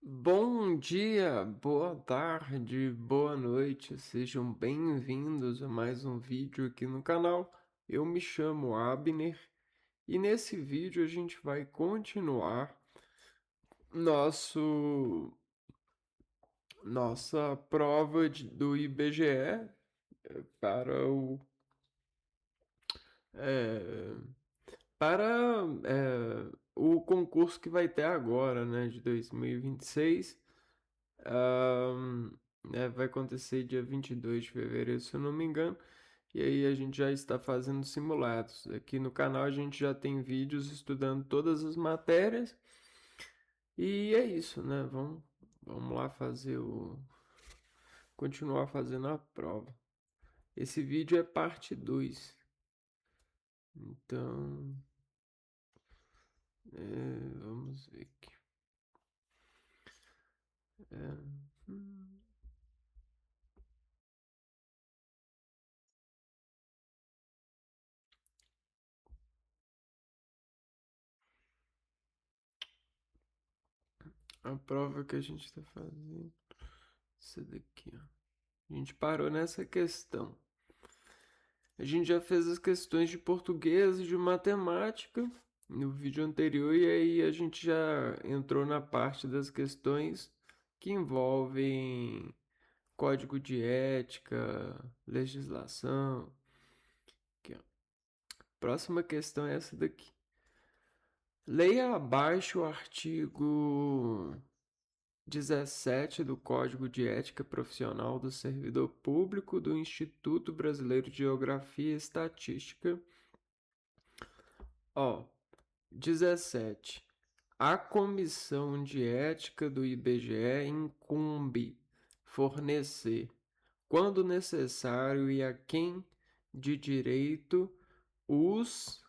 Bom dia, boa tarde, boa noite, sejam bem-vindos a mais um vídeo aqui no canal. Eu me chamo Abner e nesse vídeo a gente vai continuar nosso nossa prova do IBGE para é, o concurso que vai ter agora, né, de 2026. Ahn, vai acontecer dia 22 de fevereiro, se eu não me engano. E aí a gente já está fazendo simulados. Aqui no canal a gente já tem vídeos estudando todas as matérias. E é isso, né? Vamos lá continuar fazendo a prova. Esse vídeo é parte 2. Então, vamos ver aqui. É, hum, a prova que a gente está fazendo. Essa daqui, ó. A gente parou nessa questão. A gente já fez as questões de português e de matemática no vídeo anterior, e aí a gente já entrou na parte das questões que envolvem código de ética, legislação. Aqui, ó. Próxima questão é essa daqui. Leia abaixo o artigo 17 do Código de Ética Profissional do Servidor Público do Instituto Brasileiro de Geografia e Estatística. Ó, 17. A Comissão de Ética do IBGE incumbe fornecer, quando necessário e a quem de direito, os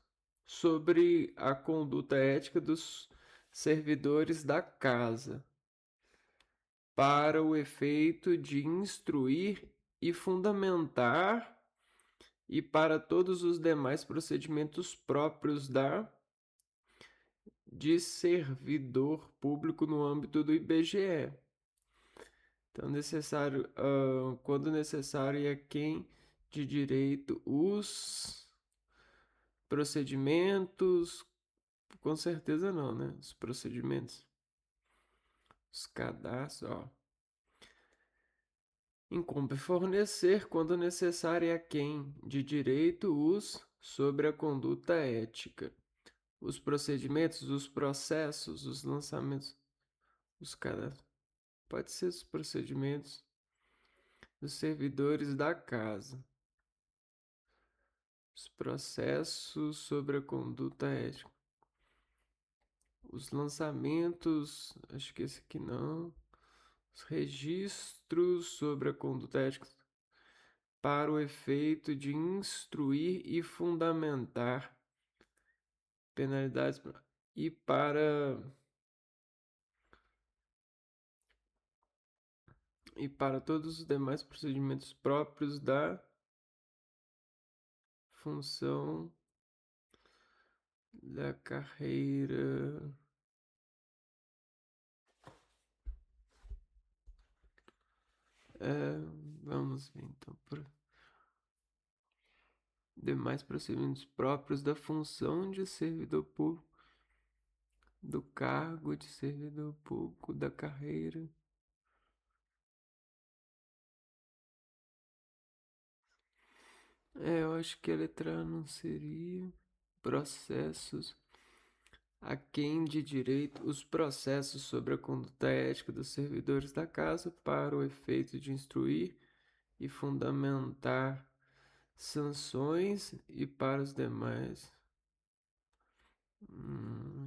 sobre a conduta ética dos servidores da casa, para o efeito de instruir e fundamentar e para todos os demais procedimentos próprios de servidor público no âmbito do IBGE. Então, quando necessário, e a quem de direito os procedimentos, com certeza não, né? Os procedimentos, os cadastros, ó. Incumbe fornecer, quando necessário, e a quem de direito os sobre a conduta ética, os procedimentos, os processos, os lançamentos, os cadastros. Pode ser os procedimentos dos servidores da casa. Os processos sobre a conduta ética. Os lançamentos, acho que esse aqui não. Os registros sobre a conduta ética para o efeito de instruir e fundamentar penalidades e para todos os demais procedimentos próprios da função da carreira. É, vamos ver então. Demais procedimentos próprios da função de servidor público, do cargo de servidor público, da carreira. Eu acho que a letra A não seria. Processos. A quem de direito os processos sobre a conduta ética dos servidores da casa para o efeito de instruir e fundamentar sanções e para os demais.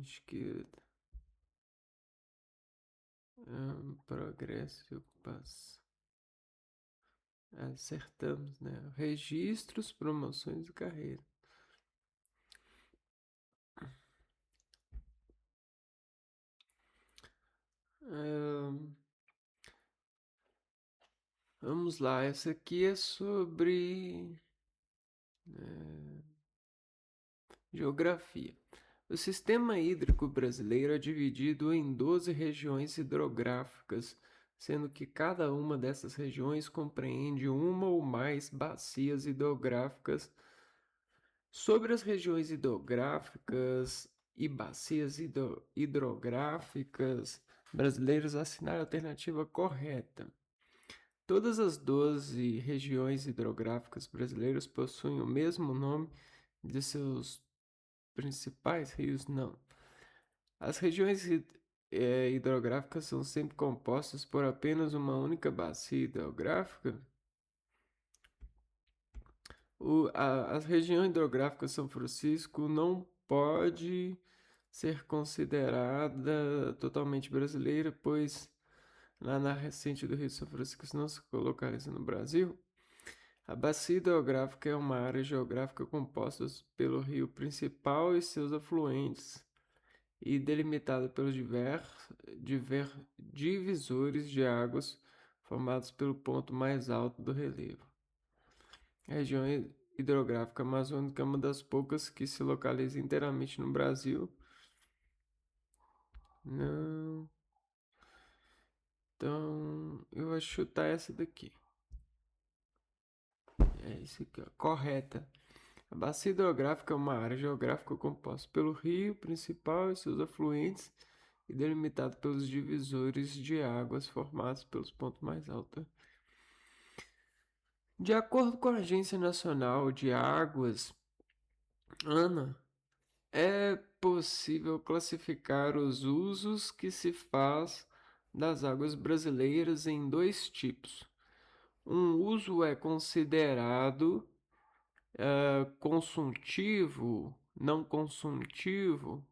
Acho que progresso e ocupação. Acertamos, né? Registros, promoções e carreira. Vamos lá, essa aqui é sobre geografia. O sistema hídrico brasileiro é dividido em 12 regiões hidrográficas, sendo que cada uma dessas regiões compreende uma ou mais bacias hidrográficas. Sobre as regiões hidrográficas e bacias hidrográficas brasileiras, assinar a alternativa correta. Todas as 12 regiões hidrográficas brasileiras possuem o mesmo nome de seus principais rios? Não. As regiões hidrográficas são sempre compostas por apenas uma única bacia hidrográfica? A região hidrográfica São Francisco não pode ser considerada totalmente brasileira, pois lá na recente do Rio São Francisco não se localiza no Brasil. A bacia hidrográfica é uma área geográfica composta pelo rio principal e seus afluentes, e delimitada pelos divisores de águas formados pelo ponto mais alto do relevo. A região hidrográfica amazônica é uma das poucas que se localiza inteiramente no Brasil. Não. Então, eu vou chutar essa daqui. É isso aqui, ó. Correta. A bacia hidrográfica é uma área geográfica composta pelo rio principal e seus afluentes e delimitado pelos divisores de águas formados pelos pontos mais altos. De acordo com a Agência Nacional de Águas, ANA, é possível classificar os usos que se faz das águas brasileiras em dois tipos. Um uso é considerado consultivo, não consultivo,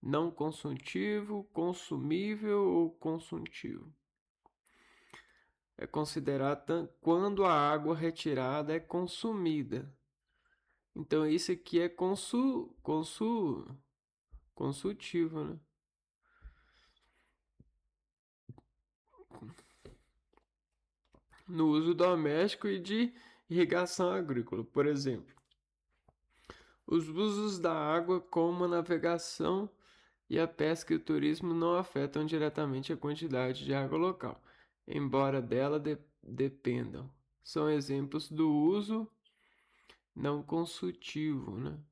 não consultivo, consumível ou consultivo. É considerado quando a água retirada é consumida. Então, isso aqui é consultivo, né? No uso doméstico e de irrigação agrícola, por exemplo. Os usos da água, como a navegação e a pesca e o turismo, não afetam diretamente a quantidade de água local, embora dela dependam. São exemplos do uso não consultivo, né?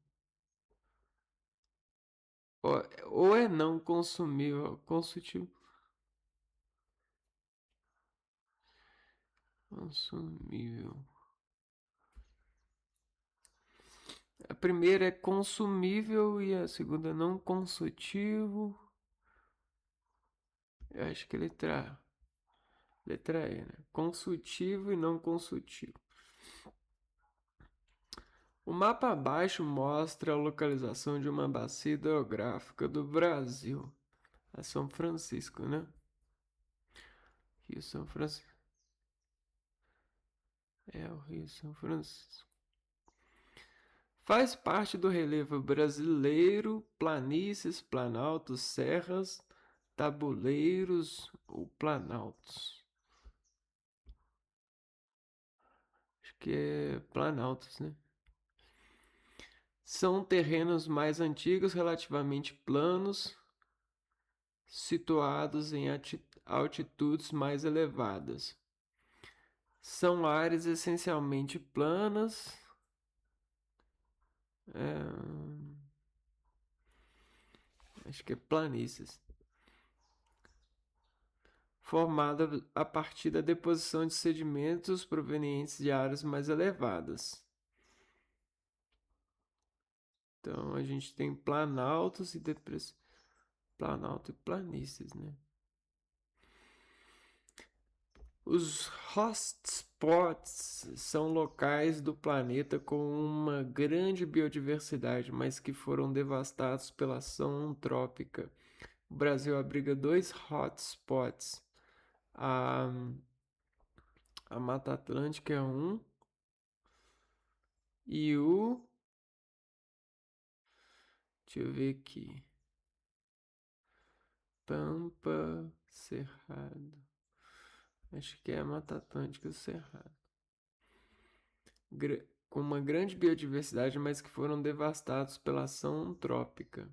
Ou é não consumível, consultivo. Consumível. A primeira é consumível e a segunda não consultivo. Eu acho que letra E, né? Consultivo e não consultivo. O mapa abaixo mostra a localização de uma bacia hidrográfica do Brasil. A São Francisco, né? Rio São Francisco. É o Rio São Francisco. Faz parte do relevo brasileiro, planícies, planaltos, serras, tabuleiros ou planaltos. Acho que é planaltos, né? São terrenos mais antigos, relativamente planos, situados em altitudes mais elevadas. São áreas essencialmente planas. Acho que é planícies. Formada a partir da deposição de sedimentos provenientes de áreas mais elevadas. Então a gente tem planaltos e planalto e planícies, né? Os hotspots são locais do planeta com uma grande biodiversidade, mas que foram devastados pela ação antrópica. O Brasil abriga 2 hotspots. A Mata Atlântica é um. E o... Deixa eu ver aqui. Pampa, Cerrado. Acho que é a Mata Atlântica e o Cerrado. Com uma grande biodiversidade, mas que foram devastados pela ação antrópica.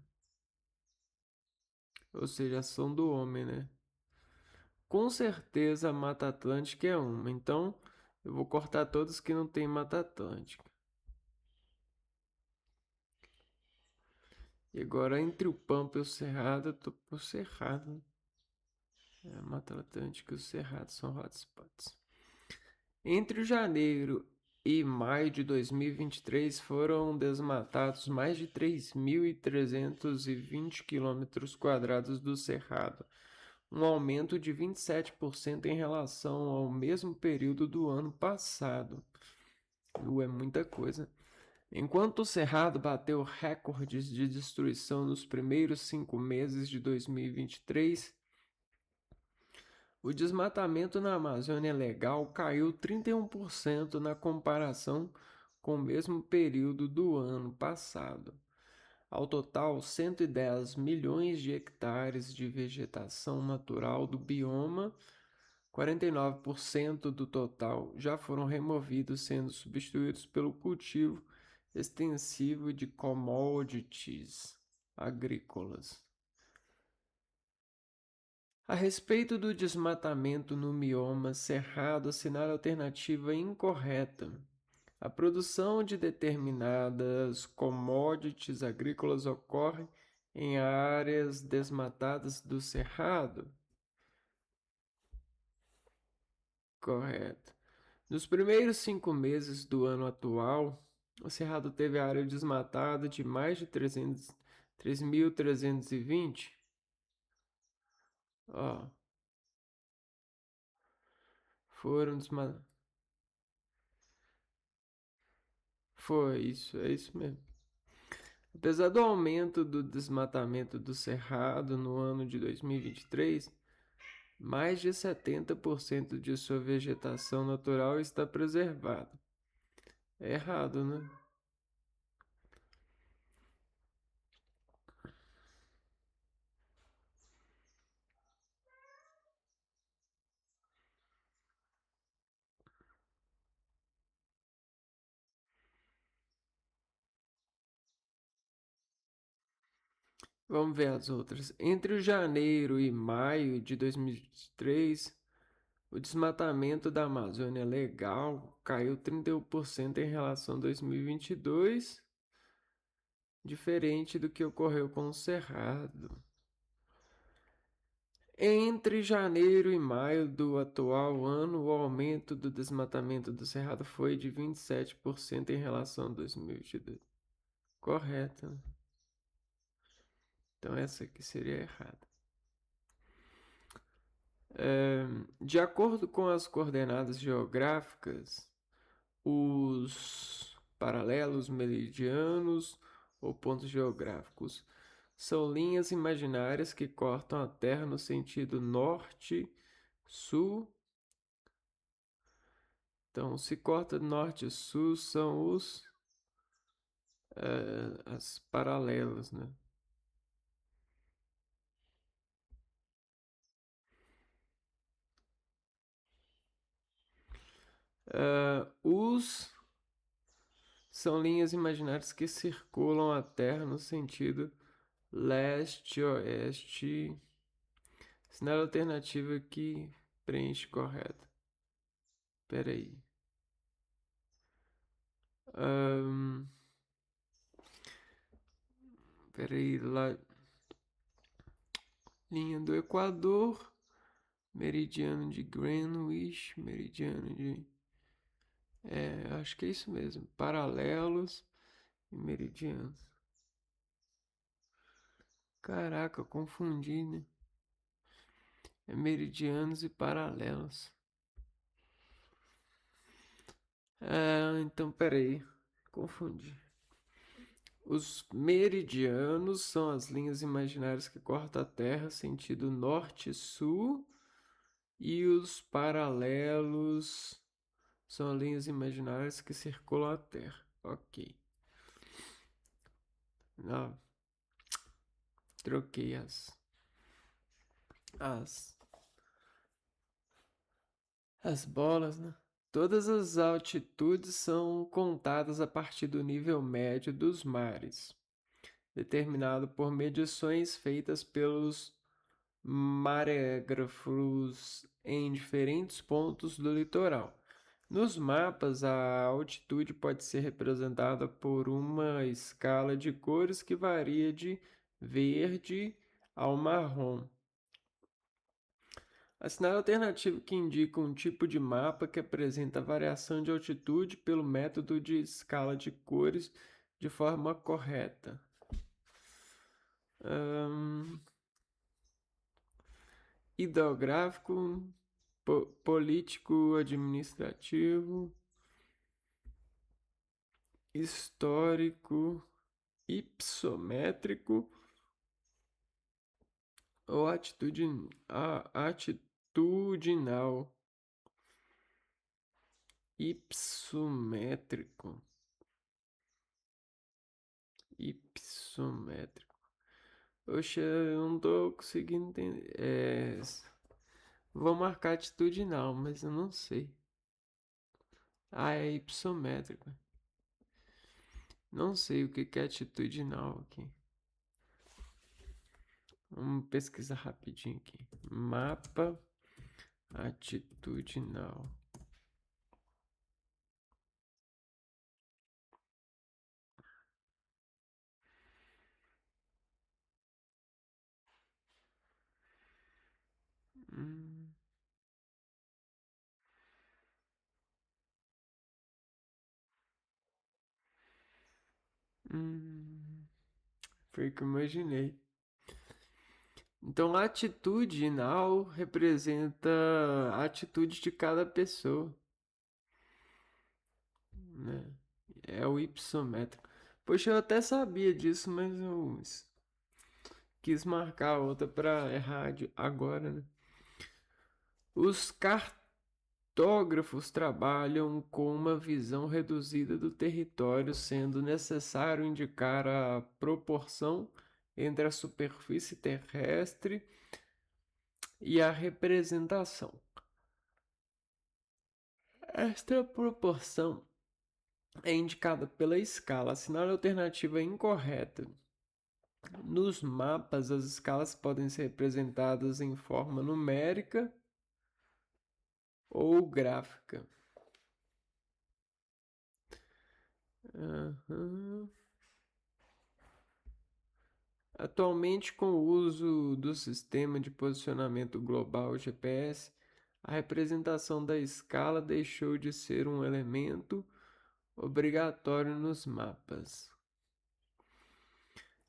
ou seja, ação do homem, né? Com certeza a Mata Atlântica é uma, então eu vou cortar todas que não tem Mata Atlântica. E agora entre o Pampa e o Cerrado, eu tô por Cerrado. A Mata Atlântica e o Cerrado são hotspots. Entre o janeiro e maio de 2023 foram desmatados mais de 3.320 quilômetros quadrados do Cerrado, um aumento de 27% em relação ao mesmo período do ano passado. É muita coisa. Enquanto o Cerrado bateu recordes de destruição nos primeiros 5 meses de 2023, o desmatamento na Amazônia Legal caiu 31% na comparação com o mesmo período do ano passado. Ao total, 110 milhões de hectares de vegetação natural do bioma, 49% do total, já foram removidos, sendo substituídos pelo cultivo extensivo de commodities agrícolas. A respeito do desmatamento no bioma cerrado, assinala a alternativa incorreta. A produção de determinadas commodities agrícolas ocorre em áreas desmatadas do cerrado. Correto. Nos primeiros 5 meses do ano atual, o cerrado teve a área desmatada de mais de 3.320. Ó, foram desmatados. Foi isso, é isso mesmo. Apesar do aumento do desmatamento do cerrado no ano de 2023, mais de 70% de sua vegetação natural está preservada. É errado, né? Vamos ver as outras. Entre janeiro e maio de 2023, o desmatamento da Amazônia Legal caiu 31% em relação a 2022, diferente do que ocorreu com o Cerrado. Entre janeiro e maio do atual ano, o aumento do desmatamento do Cerrado foi de 27% em relação a 2022. Correto. Então essa aqui seria errada. De acordo com as coordenadas geográficas, os paralelos meridianos ou pontos geográficos são linhas imaginárias que cortam a Terra no sentido norte-sul. Então, se corta norte-sul, são as paralelas, né? Os são linhas imaginárias que circulam a Terra no sentido leste-oeste. Sinal alternativo que preenche correto. Espera aí. Espera aí, lá. Linha do Equador, meridiano de Greenwich, meridiano de... acho que é isso mesmo. Paralelos e meridianos. Caraca, eu confundi, né? É meridianos e paralelos. Então peraí, confundi. Os meridianos são as linhas imaginárias que cortam a Terra sentido norte-sul, e os paralelos são linhas imaginárias que circulam a Terra. Ok. Não, troquei as, as bolas, né? Todas as altitudes são contadas a partir do nível médio dos mares, determinado por medições feitas pelos marégrafos em diferentes pontos do litoral. Nos mapas, a altitude pode ser representada por uma escala de cores que varia de verde ao marrom. Assinale a alternativa que indica um tipo de mapa que apresenta a variação de altitude pelo método de escala de cores de forma correta. Hidrográfico, político, administrativo, histórico, ipsométrico ou atitudinal. Ipsométrico. Oxe, eu não tô conseguindo entender. Vou marcar atitudinal, mas eu não sei. Ah, é ipsométrico. Não sei o que é atitudinal aqui. Vamos pesquisar rapidinho aqui. Mapa atitudinal. Hum, hum, foi o que eu imaginei. Então, latitudinal representa a atitude de cada pessoa, né? É o ipsométrico. Poxa, eu até sabia disso, mas eu quis marcar outra para errar agora, né? Os cartógrafos trabalham com uma visão reduzida do território, sendo necessário indicar a proporção entre a superfície terrestre e a representação. Esta proporção é indicada pela escala. Assinale a alternativa incorreta. Nos mapas, as escalas podem ser representadas em forma numérica ou gráfica. Atualmente, com o uso do sistema de posicionamento global GPS, a representação da escala deixou de ser um elemento obrigatório nos mapas.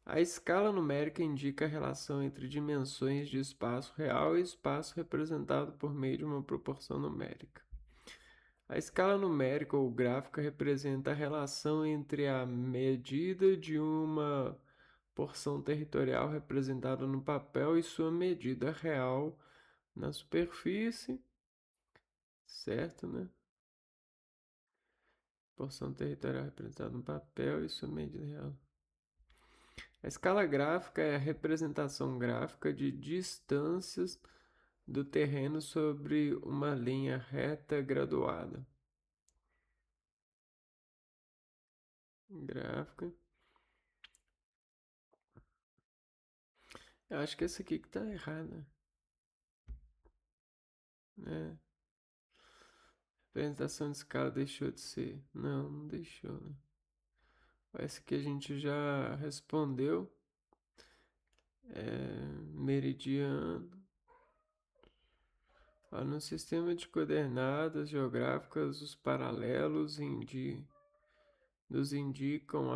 A escala numérica indica a relação entre dimensões de espaço real e espaço representado por meio de uma proporção numérica. A escala numérica ou gráfica representa a relação entre a medida de uma porção territorial representada no papel e sua medida real na superfície, certo, né? Porção territorial representada no papel e sua medida real. A escala gráfica é a representação gráfica de distâncias do terreno sobre uma linha reta graduada. Gráfica. Eu acho que essa aqui que tá errada. É. Representação de escala deixou de ser. Não, não deixou, né? Essa que a gente já respondeu. Meridiano. No sistema de coordenadas geográficas, os paralelos nos indicam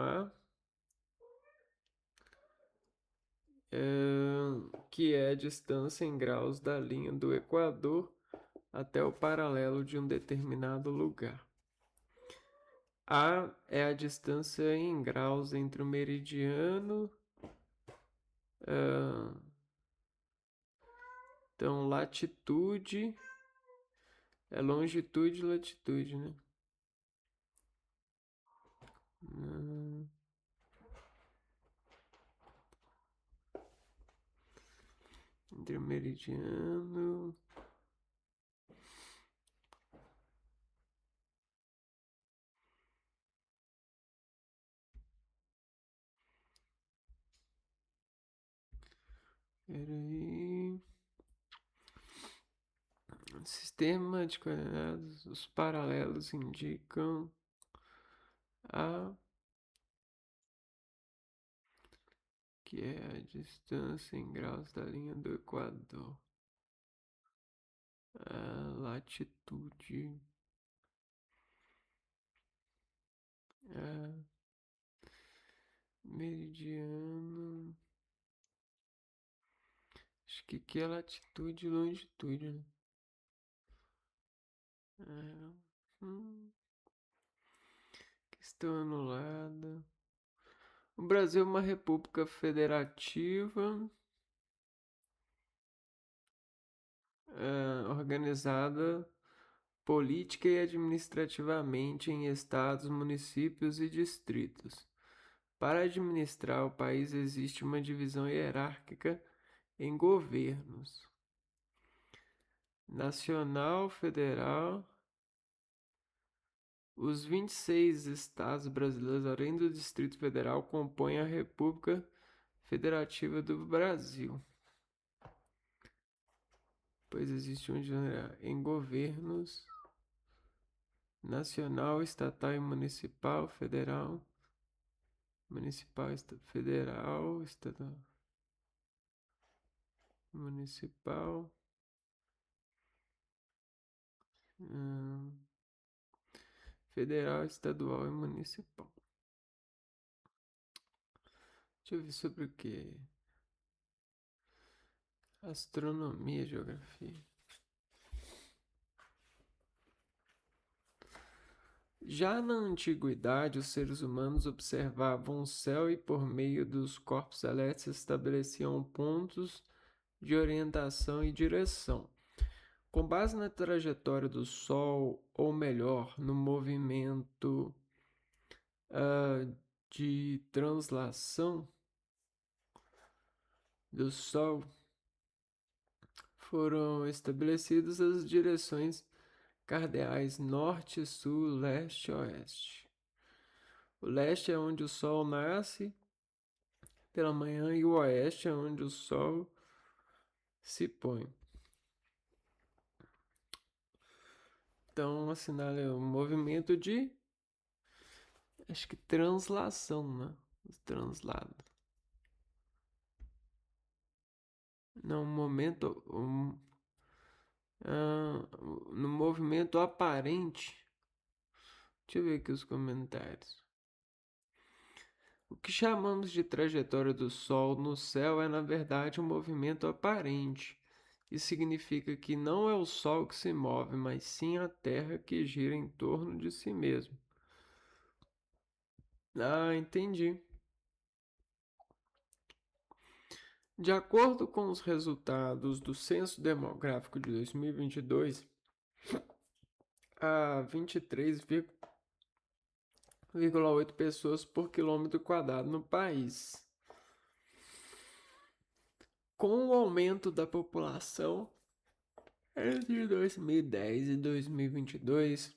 que é a distância em graus da linha do Equador até o paralelo de um determinado lugar. A é a distância em graus entre o meridiano. Então, latitude é longitude e latitude, né? Entre o meridiano. Peraí. Sistema de coordenadas, os paralelos indicam a que é a distância em graus da linha do Equador. A latitude, a meridiano. Acho que aqui é latitude e longitude, né? Questão anulada. O Brasil é uma república federativa organizada política e administrativamente em estados, municípios e distritos. Para administrar o país existe uma divisão hierárquica em governos: nacional, federal. Os 26 estados brasileiros, além do Distrito Federal, compõem a República Federativa do Brasil. Pois existe um em governos nacional, estatal e municipal, federal, federal, estatal, municipal, federal, estadual e municipal. Deixa eu ver sobre o que? Astronomia, geografia. Já na antiguidade, os seres humanos observavam o céu e, por meio dos corpos celestes, estabeleciam pontos de orientação e direção. Com base na trajetória do Sol, ou melhor, no movimento de translação do Sol, foram estabelecidas as direções cardeais norte, sul, leste e oeste. O leste é onde o Sol nasce pela manhã e o oeste é onde o Sol se põe. Então, assinala o movimento de, acho que translação, né? Translado. Não, momento, no movimento aparente. Deixa eu ver aqui os comentários. O que chamamos de trajetória do Sol no céu é, na verdade, um movimento aparente. Isso significa que não é o Sol que se move, mas sim a Terra que gira em torno de si mesmo. Ah, entendi. De acordo com os resultados do Censo Demográfico de 2022, há 23,8 pessoas por quilômetro quadrado no país. Com o aumento da população entre 2010 e 2022,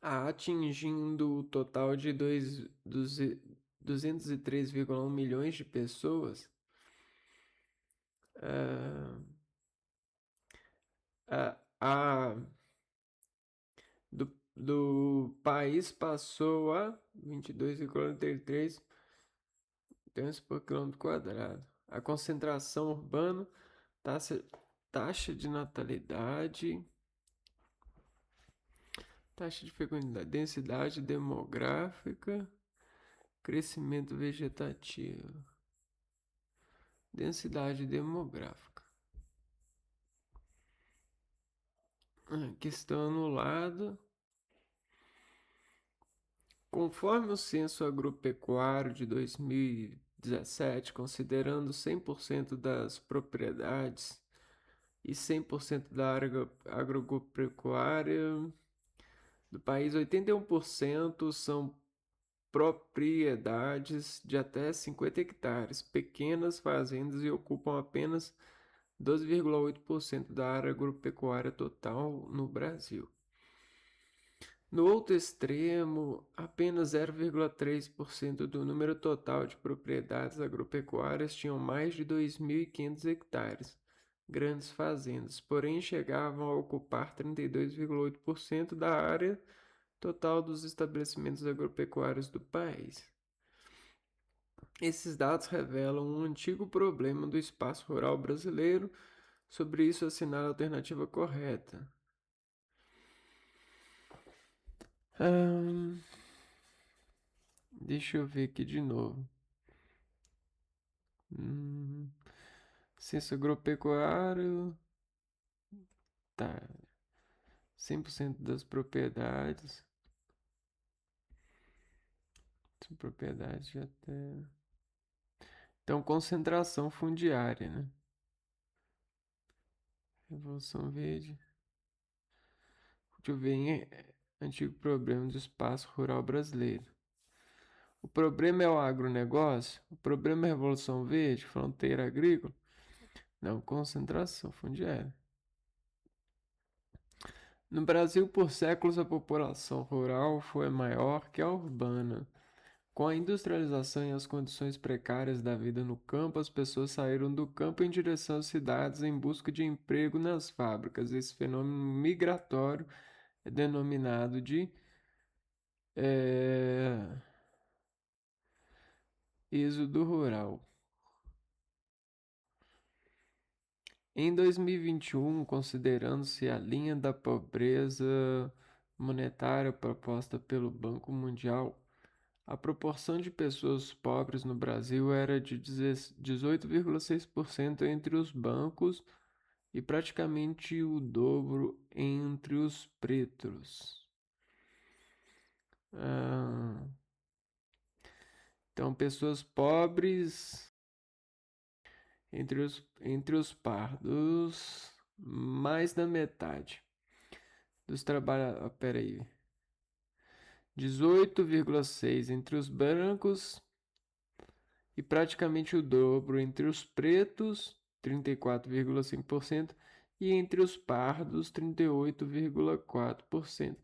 atingindo o total de 203,1 milhões de pessoas, do país passou a 22,33 tons por quilômetro quadrado. A concentração urbana, taxa de natalidade, taxa de fecundidade, densidade demográfica, crescimento vegetativo, densidade demográfica. Questão anulada. Conforme o Censo Agropecuário de 2017, considerando 100% das propriedades e 100% da área agropecuária do país, 81% são propriedades de até 50 hectares, pequenas fazendas, e ocupam apenas 12,8% da área agropecuária total no Brasil. No outro extremo, apenas 0,3% do número total de propriedades agropecuárias tinham mais de 2.500 hectares, grandes fazendas, porém chegavam a ocupar 32,8% da área total dos estabelecimentos agropecuários do país. Esses dados revelam um antigo problema do espaço rural brasileiro. Sobre isso, assinale a alternativa correta. Deixa eu ver aqui de novo. Censo agropecuário. Tá. 100% das propriedades. Propriedades de até. Então, concentração fundiária, né? Revolução Verde. Deixa eu ver. Antigo problema do espaço rural brasileiro. O problema é o agronegócio? O problema é a Revolução Verde? Fronteira agrícola? Não, concentração fundiária. No Brasil, por séculos, a população rural foi maior que a urbana. Com a industrialização e as condições precárias da vida no campo, as pessoas saíram do campo em direção às cidades em busca de emprego nas fábricas. Esse fenômeno migratório é denominado de êxodo rural. Em 2021, considerando-se a linha da pobreza monetária proposta pelo Banco Mundial, a proporção de pessoas pobres no Brasil era de 18,6% entre os bancos e praticamente o dobro entre os pretos. Então, pessoas pobres entre os pardos, mais da metade dos trabalhadores. Peraí. 18,6% entre os brancos e praticamente o dobro entre os pretos, 34,5%, e entre os pardos, 38,4%.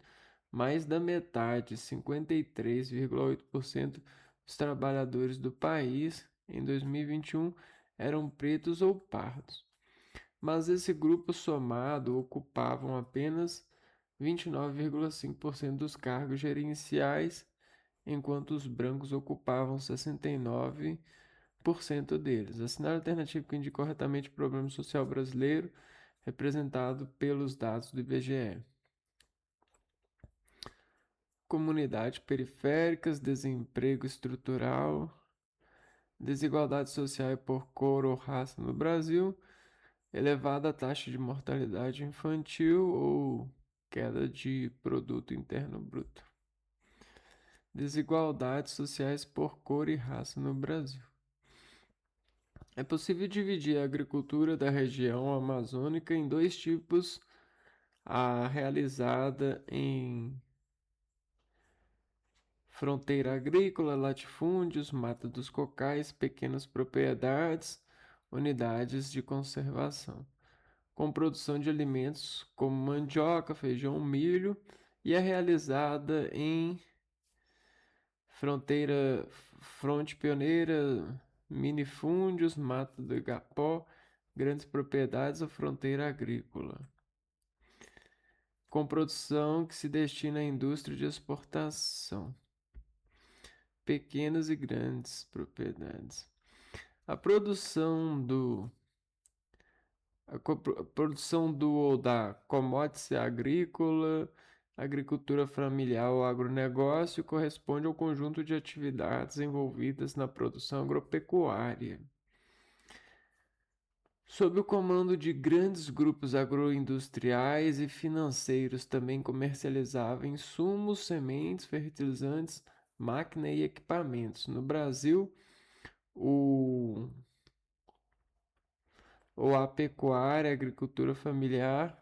Mais da metade, 53,8% dos trabalhadores do país em 2021 eram pretos ou pardos. Mas esse grupo somado ocupavam apenas 29,5% dos cargos gerenciais, enquanto os brancos ocupavam 69% deles. Assinale a alternativa que indica corretamente o problema social brasileiro, representado pelos dados do IBGE. Comunidades periféricas, desemprego estrutural, desigualdade social por cor ou raça no Brasil, elevada taxa de mortalidade infantil ou queda de produto interno bruto. Desigualdades sociais por cor e raça no Brasil. É possível dividir a agricultura da região amazônica em dois tipos: a realizada em fronteira agrícola, latifúndios, mata dos cocais, pequenas propriedades, unidades de conservação, com produção de alimentos como mandioca, feijão, milho, e é realizada em fronte pioneira, minifúndios, mata do igapó, grandes propriedades ou fronteira agrícola, com produção que se destina à indústria de exportação, pequenas e grandes propriedades. A produção ou da commodity agrícola, agricultura familiar ou agronegócio corresponde ao conjunto de atividades envolvidas na produção agropecuária. Sob o comando de grandes grupos agroindustriais e financeiros, também comercializava insumos, sementes, fertilizantes, máquina e equipamentos. No Brasil, a pecuária, a agricultura familiar,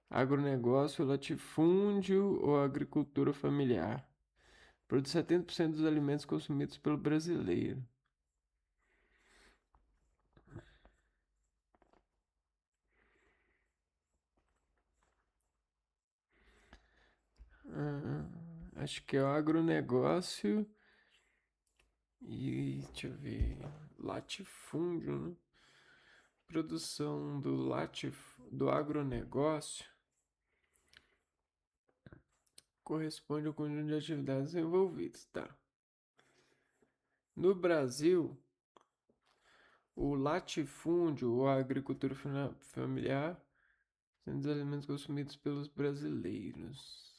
agronegócio, latifúndio ou agricultura familiar. Produz 70% dos alimentos consumidos pelo brasileiro. Acho que é o agronegócio e deixa eu ver. latifúndio, né? Produção do agronegócio corresponde ao conjunto de atividades envolvidas, tá? No Brasil, o latifúndio ou a agricultura familiar são os alimentos consumidos pelos brasileiros.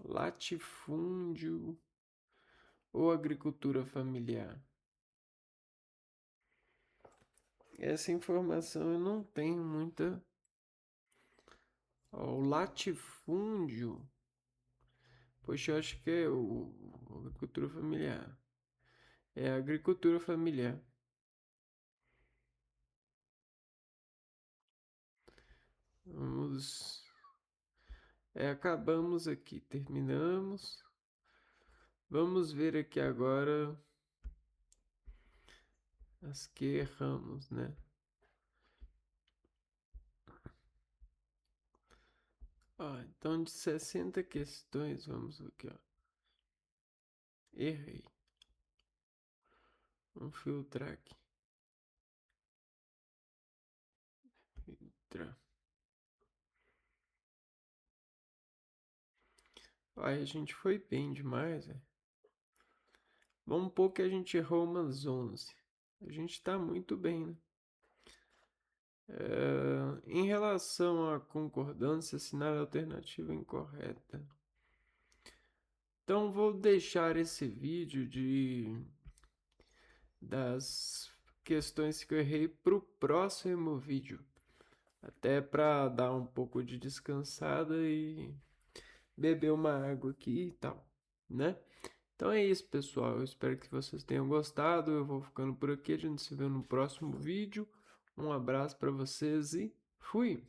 Latifúndio ou agricultura familiar? Essa informação eu não tenho muita. O latifúndio. Poxa, eu acho que é a agricultura familiar. É a agricultura familiar. Vamos. Acabamos aqui, terminamos. Vamos ver aqui agora as que erramos, né? Então de 60 questões, vamos aqui, ó. Errei. Vamos filtrar aqui. Filtrar. A gente foi bem demais, né? Vamos pôr que a gente errou umas 11. A gente tá muito bem, né? Em relação à concordância, assinale a alternativa incorreta. Então vou deixar esse vídeo das questões que eu errei para o próximo vídeo. Até para dar um pouco de descansada e beber uma água aqui e tal, né? Então é isso, pessoal. Eu espero que vocês tenham gostado. Eu vou ficando por aqui. A gente se vê no próximo vídeo. Um abraço para vocês e fui!